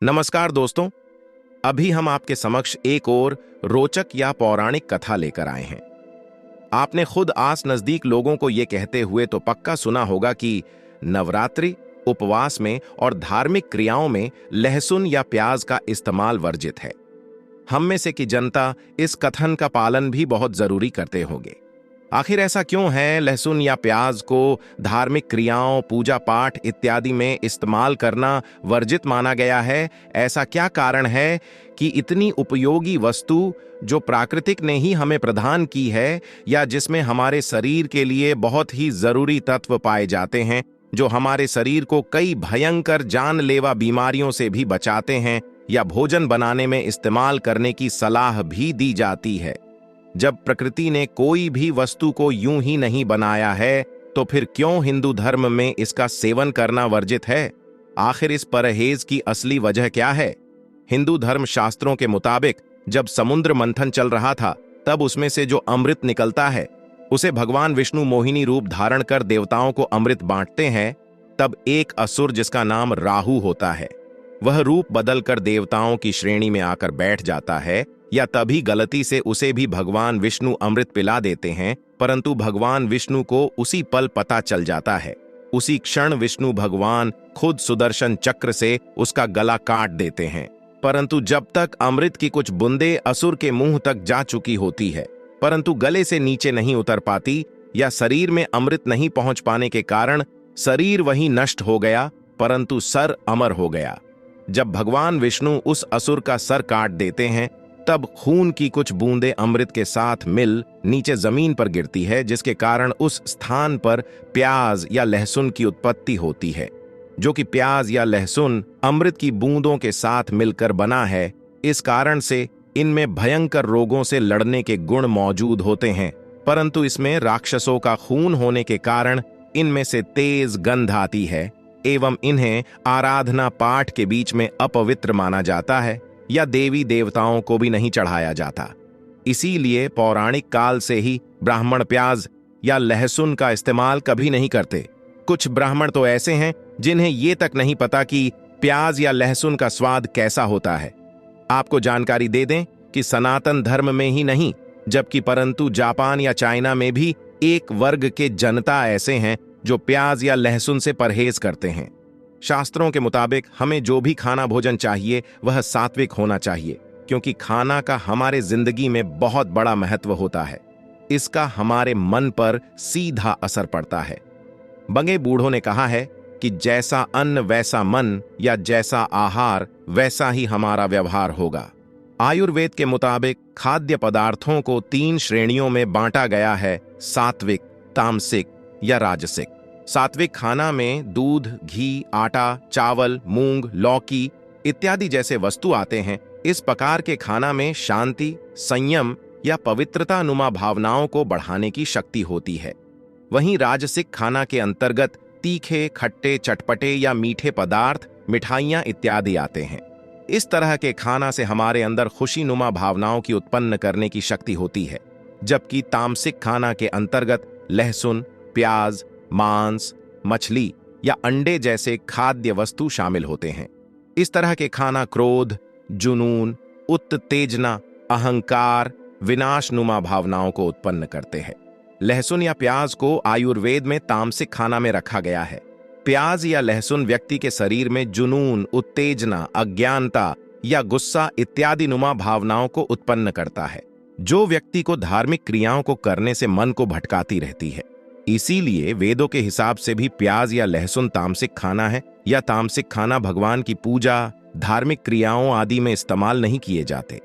नमस्कार दोस्तों। अभी हम आपके समक्ष एक और रोचक या पौराणिक कथा लेकर आए हैं। आपने खुद आस नजदीक लोगों को यह कहते हुए तो पक्का सुना होगा कि नवरात्रि, उपवास में और धार्मिक क्रियाओं में लहसुन या प्याज का इस्तेमाल वर्जित है। हम में से की जनता इस कथन का पालन भी बहुत जरूरी करते होंगे। आखिर ऐसा क्यों है? लहसुन या प्याज को धार्मिक क्रियाओं, पूजा पाठ इत्यादि में इस्तेमाल करना वर्जित माना गया है। ऐसा क्या कारण है कि इतनी उपयोगी वस्तु जो प्राकृतिक ने ही हमें प्रदान की है, या जिसमें हमारे शरीर के लिए बहुत ही जरूरी तत्व पाए जाते हैं, जो हमारे शरीर को कई भयंकर जानलेवा बीमारियों से भी बचाते हैं, या भोजन बनाने में इस्तेमाल करने की सलाह भी दी जाती है। जब प्रकृति ने कोई भी वस्तु को यूं ही नहीं बनाया है, तो फिर क्यों हिंदू धर्म में इसका सेवन करना वर्जित है? आखिर इस परहेज की असली वजह क्या है? हिंदू धर्म शास्त्रों के मुताबिक जब समुद्र मंथन चल रहा था, तब उसमें से जो अमृत निकलता है, उसे भगवान विष्णु मोहिनी रूप धारण कर देवताओं को अमृत बांटते हैं। तब एक असुर जिसका नाम राहु होता है, वह रूप बदलकर देवताओं की श्रेणी में आकर बैठ जाता है, या तभी गलती से उसे भी भगवान विष्णु अमृत पिला देते हैं, परंतु भगवान विष्णु को उसी पल पता चल जाता है। उसी क्षण विष्णु भगवान खुद सुदर्शन चक्र से उसका गला काट देते हैं। परंतु जब तक अमृत की कुछ बूंदे असुर के मुंह तक जा चुकी होती है, परंतु गले से नीचे नहीं उतर पाती, या शरीर में अमृत नहीं पहुंच पाने के कारण शरीर वहीं नष्ट हो गया, परंतु सर अमर हो गया। जब भगवान विष्णु उस असुर का सर काट देते हैं, तब खून की कुछ बूंदें अमृत के साथ मिल नीचे जमीन पर गिरती है, जिसके कारण उस स्थान पर प्याज या लहसुन की उत्पत्ति होती है, जो कि प्याज या लहसुन अमृत की बूंदों के साथ मिलकर बना है। इस कारण से इनमें भयंकर रोगों से लड़ने के गुण मौजूद होते हैं, परंतु इसमें राक्षसों का खून होने के कारण इनमें से तेज गंध आती है, एवं इन्हें आराधना पाठ के बीच में अपवित्र माना जाता है, या देवी देवताओं को भी नहीं चढ़ाया जाता। इसीलिए पौराणिक काल से ही ब्राह्मण प्याज या लहसुन का इस्तेमाल कभी नहीं करते। कुछ ब्राह्मण तो ऐसे हैं जिन्हें ये तक नहीं पता कि प्याज या लहसुन का स्वाद कैसा होता है। आपको जानकारी दे दें कि सनातन धर्म में ही नहीं, जबकि परंतु जापान या चाइना में भी एक वर्ग के जनता ऐसे हैं जो प्याज या लहसुन से परहेज करते हैं। शास्त्रों के मुताबिक हमें जो भी खाना भोजन चाहिए वह सात्विक होना चाहिए, क्योंकि खाना का हमारे जिंदगी में बहुत बड़ा महत्व होता है। इसका हमारे मन पर सीधा असर पड़ता है। बंगे बूढ़ों ने कहा है कि जैसा अन्न वैसा मन, या जैसा आहार वैसा ही हमारा व्यवहार होगा। आयुर्वेद के मुताबिक खाद्य पदार्थों को 3 श्रेणियों में बांटा गया है: सात्विक, तामसिक या राजसिक। सात्विक खाना में दूध, घी, आटा, चावल, मूंग, लौकी इत्यादि जैसे वस्तु आते हैं। इस प्रकार के खाना में शांति, संयम या पवित्रता नुमा भावनाओं को बढ़ाने की शक्ति होती है। वहीं राजसिक खाना के अंतर्गत तीखे, खट्टे, चटपटे या मीठे पदार्थ, मिठाइयाँ इत्यादि आते हैं। इस तरह के खाना से हमारे अंदर खुशी नुमा भावनाओं की उत्पन्न करने की शक्ति होती है, जबकि तामसिक खाना के अंतर्गत लहसुन, प्याज, मांस, मछली या अंडे जैसे खाद्य वस्तु शामिल होते हैं। इस तरह के खाना क्रोध, जुनून, उत्तेजना, अहंकार, विनाशनुमा भावनाओं को उत्पन्न करते हैं। लहसुन या प्याज को आयुर्वेद में तामसिक खाना में रखा गया है। प्याज या लहसुन व्यक्ति के शरीर में जुनून, उत्तेजना, अज्ञानता या गुस्सा इत्यादि नुमा भावनाओं को उत्पन्न करता है, जो व्यक्ति को धार्मिक क्रियाओं को करने से मन को भटकाती रहती है। इसीलिए वेदों के हिसाब से भी प्याज या लहसुन तामसिक खाना है, या तामसिक खाना भगवान की पूजा, धार्मिक क्रियाओं आदि में इस्तेमाल नहीं किए जाते।